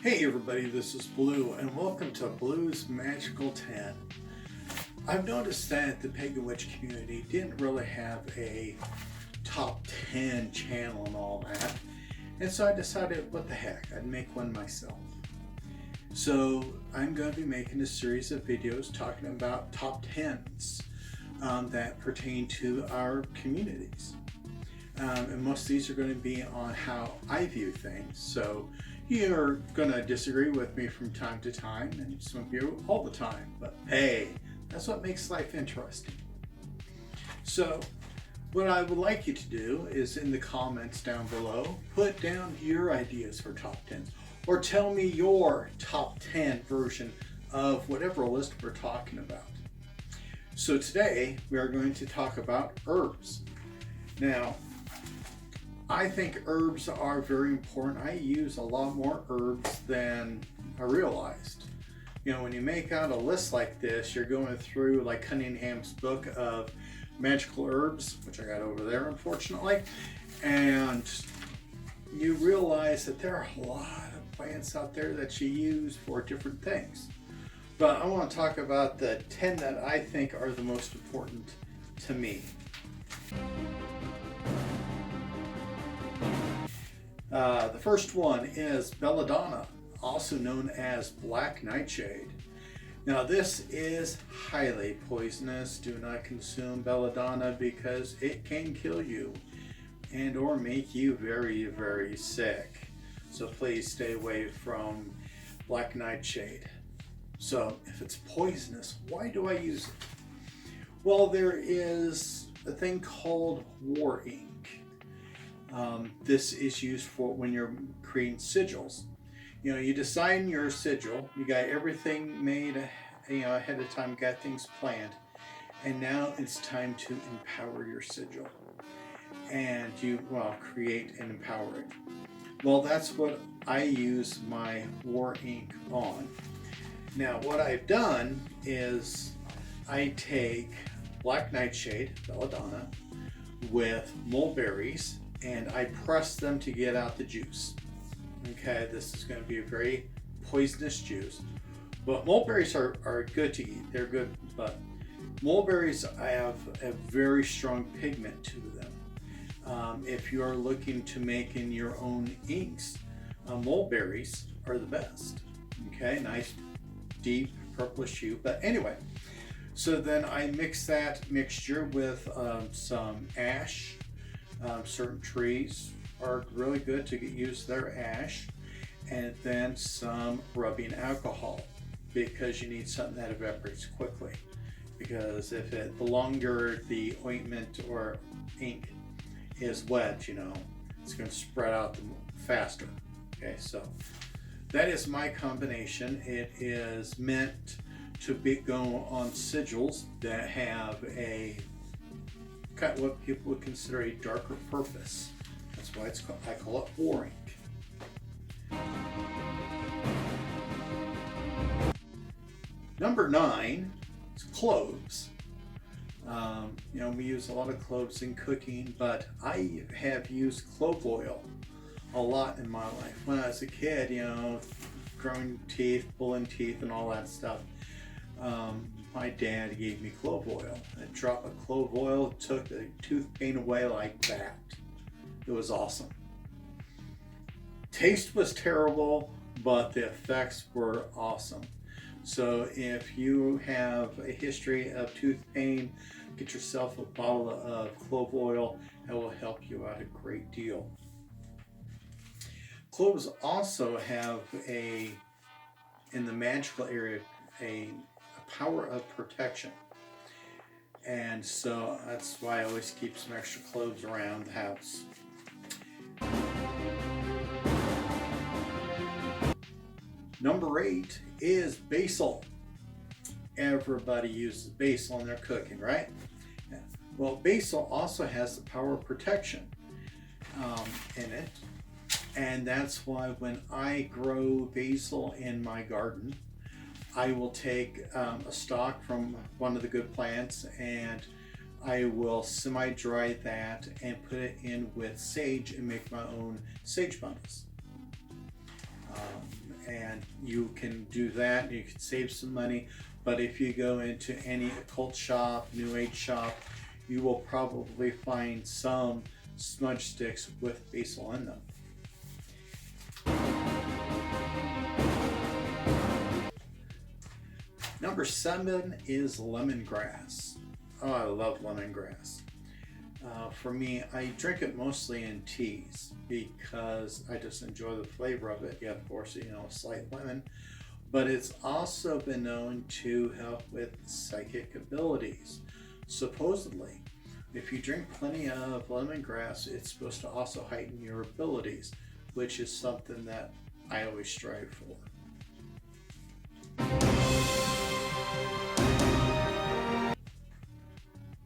Hey everybody, this is Blue and welcome to Blue's Magical 10. I've noticed that the Pagan Witch community didn't really have a top 10 channel and all that, and so I decided, what the heck, I'd make one myself. So I'm going to be making a series of videos talking about top 10s that pertain to our communities. And most of these are going to be on how I view things. So you're going to disagree with me from time to time, and some of you all the time. But hey, that's what makes life interesting. So what I would like you to do is in the comments down below, put down your ideas for top 10s. Or tell me your top 10 version of whatever list we're talking about. So today we are going to talk about herbs. Now, I think herbs are very important. I use a lot more herbs than I realized. You know, when you make out a list like this, you're going through like Cunningham's book of magical herbs, which I got over there unfortunately, and you realize that there are a lot of plants out there that you use for different things. But I want to talk about the 10 that I think are the most important to me. The first one is Belladonna, also known as black nightshade. Now this is highly poisonous. Do not consume belladonna because it can kill you and or make you very, very sick. So please stay away from black nightshade. So if it's poisonous, why do I use it? Well, there is a thing called war ink. This is used for when you're creating sigils. You know, you design your sigil, you got everything made, ahead of time, got things planned, and now it's time to empower your sigil. And you, create and empower it. Well, that's what I use my war ink on. Now, what I've done is I take black nightshade, belladonna, with mulberries, and I press them to get out the juice. Okay, this is going to be a very poisonous juice. But mulberries are good to eat. They're good, but mulberries have a very strong pigment to them. If you are looking to make in your own inks, mulberries are the best. Okay, nice deep purplish hue. But anyway, so then I mix that mixture with some ash. Certain trees are really good to use their ash, and then some rubbing alcohol, because you need something that evaporates quickly, because if the longer the ointment or ink is wet, it's going to spread out faster. Okay, so that is my combination. It is meant to go on sigils that have what people would consider a darker purpose. That's why I call it war ink. Number 9 is cloves. We use a lot of cloves in cooking, but I have used clove oil a lot in my life. When I was a kid, growing teeth, pulling teeth and all that stuff, my dad gave me clove oil. A drop of clove oil took the tooth pain away like that. It was awesome. Taste was terrible, but the effects were awesome. So if you have a history of tooth pain, get yourself a bottle of clove oil. That will help you out a great deal. Cloves also have in the magical area, a power of protection. And so that's why I always keep some extra cloves around the house. Number 8 is basil. Everybody uses basil in their cooking, right? Well, basil also has the power of protection in it. And that's why when I grow basil in my garden, I will take a stalk from one of the good plants and I will semi-dry that and put it in with sage and make my own sage bundles. And you can do that, you can save some money. But if you go into any occult shop, new age shop, you will probably find some smudge sticks with basil in them. Number 7 is lemongrass. Oh, I love lemongrass. For me, I drink it mostly in teas because I just enjoy the flavor of it. Yeah, of course, a slight lemon, but it's also been known to help with psychic abilities. Supposedly, if you drink plenty of lemongrass, it's supposed to also heighten your abilities, which is something that I always strive for.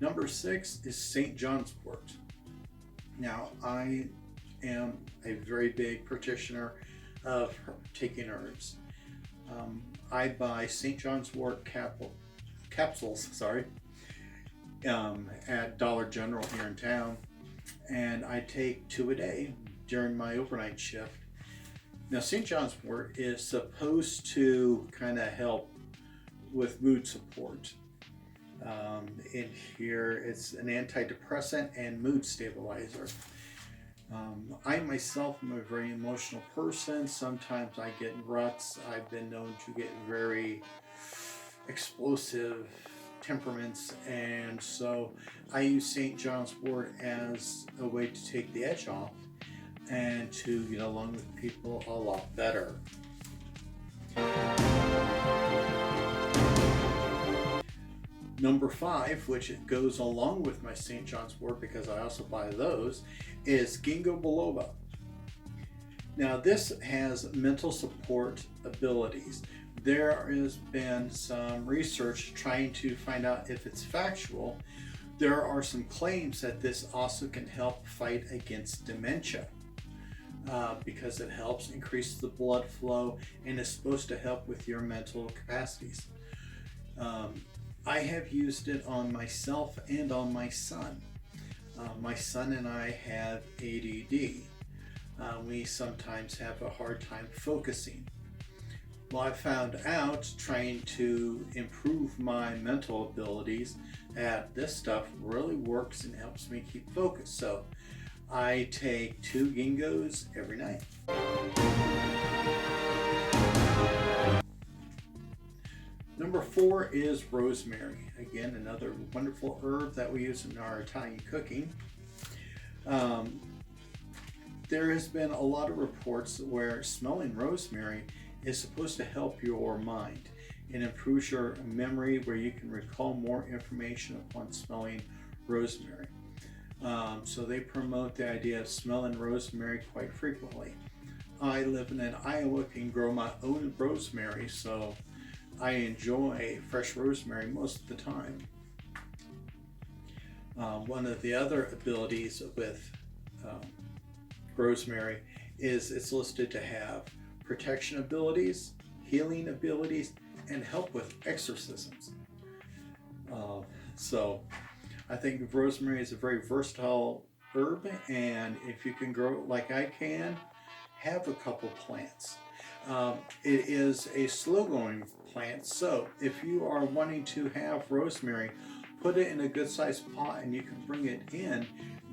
Number 6 is St. Johns Wort. Now, I am a very big practitioner of taking herbs. I buy St. Johns Wort capsules, at Dollar General here in town, and I take 2 a day during my overnight shift. Now, St. Johns Wort is supposed to kind of help with mood support. In here, it's an antidepressant and mood stabilizer. I myself am a very emotional person. Sometimes I get in ruts. I've been known to get very explosive temperaments, and so I use St. John's Wort as a way to take the edge off and to get along with people a lot better. Number 5, which it goes along with my St. John's Wort because I also buy those, is Gingo Biloba. Now, this has mental support abilities. There has been some research trying to find out if it's factual. There are some claims that this also can help fight against dementia because it helps increase the blood flow and is supposed to help with your mental capacities. I have used it on myself and on my son. My son and I have ADD. We sometimes have a hard time focusing. Well, I found out trying to improve my mental abilities that this stuff really works and helps me keep focused. So I take 2 Gingos every night. Number 4 is rosemary. Again, another wonderful herb that we use in our Italian cooking. There has been a lot of reports where smelling rosemary is supposed to help your mind. It improves your memory where you can recall more information upon smelling rosemary. So they promote the idea of smelling rosemary quite frequently. I live in Iowa, can grow my own rosemary, so I enjoy fresh rosemary most of the time. One of the other abilities with rosemary is it's listed to have protection abilities, healing abilities, and help with exorcisms. So I think rosemary is a very versatile herb, and if you can grow it like I can, have a couple plants. It is a slow-growing plant, so if you are wanting to have rosemary, put it in a good-sized pot and you can bring it in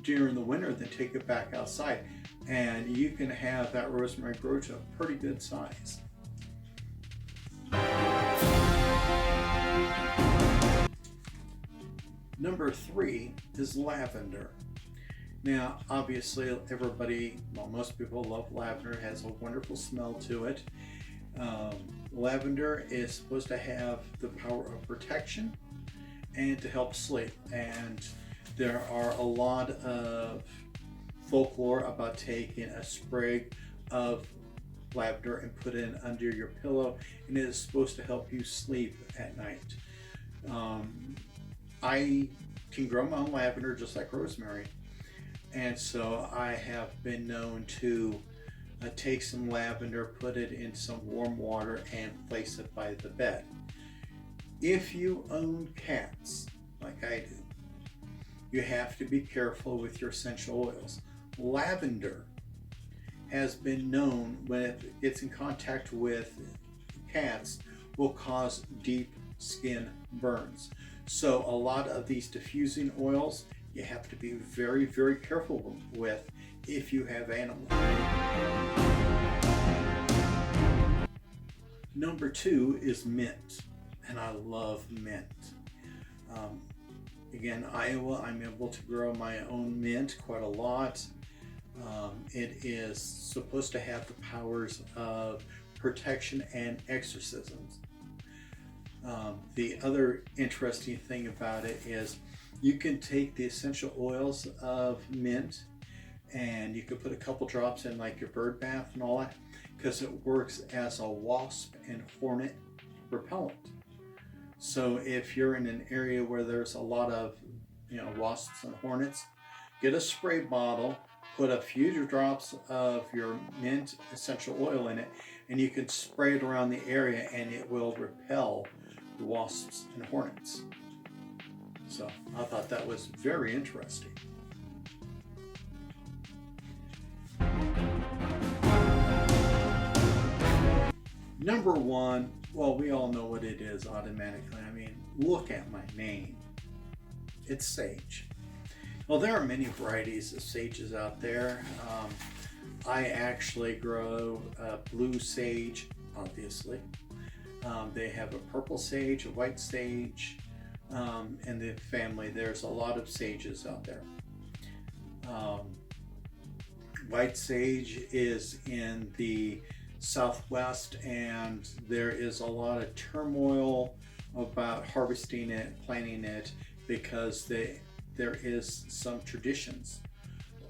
during the winter, then take it back outside, and you can have that rosemary grow to a pretty good size. Number 3 is lavender. Now, obviously, most people love lavender. It has a wonderful smell to it. Lavender is supposed to have the power of protection and to help sleep. And there are a lot of folklore about taking a sprig of lavender and put it under your pillow, and it is supposed to help you sleep at night. I can grow my own lavender just like rosemary, and so I have been known to take some lavender, put it in some warm water, and place it by the bed. If you own cats, like I do, you have to be careful with your essential oils. Lavender has been known when it gets in contact with cats will cause deep skin burns. So a lot of these diffusing oils you have to be very, very careful with if you have animals. Number 2 is mint, and I love mint. Again, Iowa, I'm able to grow my own mint quite a lot. It is supposed to have the powers of protection and exorcisms. The other interesting thing about it is you can take the essential oils of mint and you can put a couple drops in like your bird bath and all that, because it works as a wasp and hornet repellent. So if you're in an area where there's a lot of wasps and hornets, get a spray bottle, put a few drops of your mint essential oil in it, and you can spray it around the area and it will repel the wasps and hornets. So I thought that was very interesting. Number 1, well, we all know what it is automatically. I mean, look at my name. It's sage. Well, there are many varieties of sages out there. I actually grow blue sage, obviously. They have a purple sage, a white sage. In the family, there's a lot of sages out there. White sage is in the Southwest, and there is a lot of turmoil about harvesting it, planting it, because there is some traditions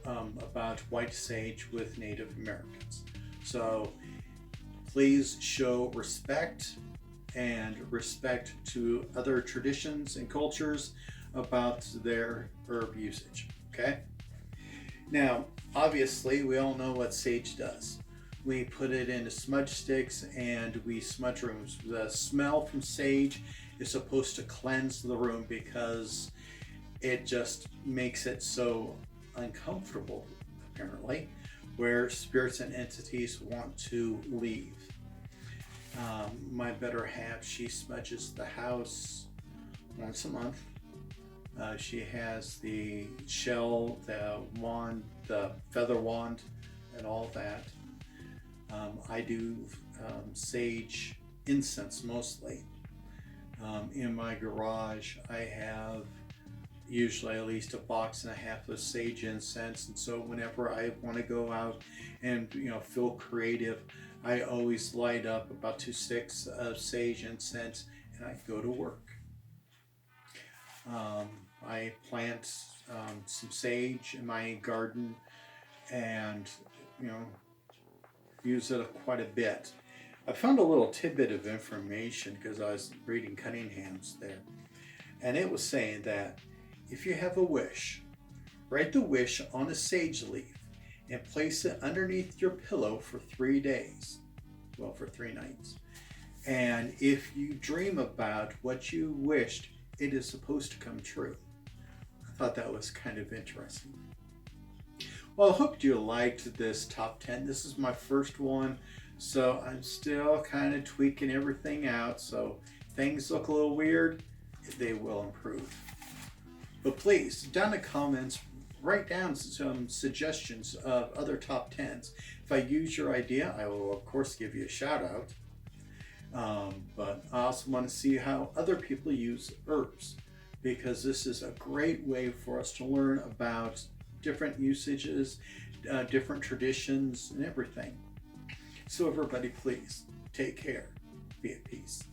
about white sage with Native Americans. So please show respect to other traditions and cultures about their herb usage. Okay? Now, obviously, we all know what sage does. We put it into smudge sticks and we smudge rooms. The smell from sage is supposed to cleanse the room because it just makes it so uncomfortable, apparently, where spirits and entities want to leave. My better half, she smudges the house once a month. She has the shell, the wand, the feather wand, and all that. I do sage incense mostly. In my garage, I have usually at least 1.5 boxes of sage incense, and so whenever I want to go out and feel creative, I always light up about 2 sticks of sage incense and I go to work. I plant some sage in my garden and use it quite a bit. I found a little tidbit of information because I was reading Cunningham's there, and it was saying that if you have a wish, write the wish on a sage leaf and place it underneath your pillow for 3 days. Well, for 3 nights. And if you dream about what you wished, it is supposed to come true. I thought that was kind of interesting. Well, I hope you liked this top 10. This is my first one, so I'm still kind of tweaking everything out. So things look a little weird, they will improve. But please, down in the comments, write down some suggestions of other top 10s. If I use your idea, I will of course give you a shout out. But I also want to see how other people use herbs, because this is a great way for us to learn about different usages, different traditions, and everything. So everybody, please take care. Be at peace.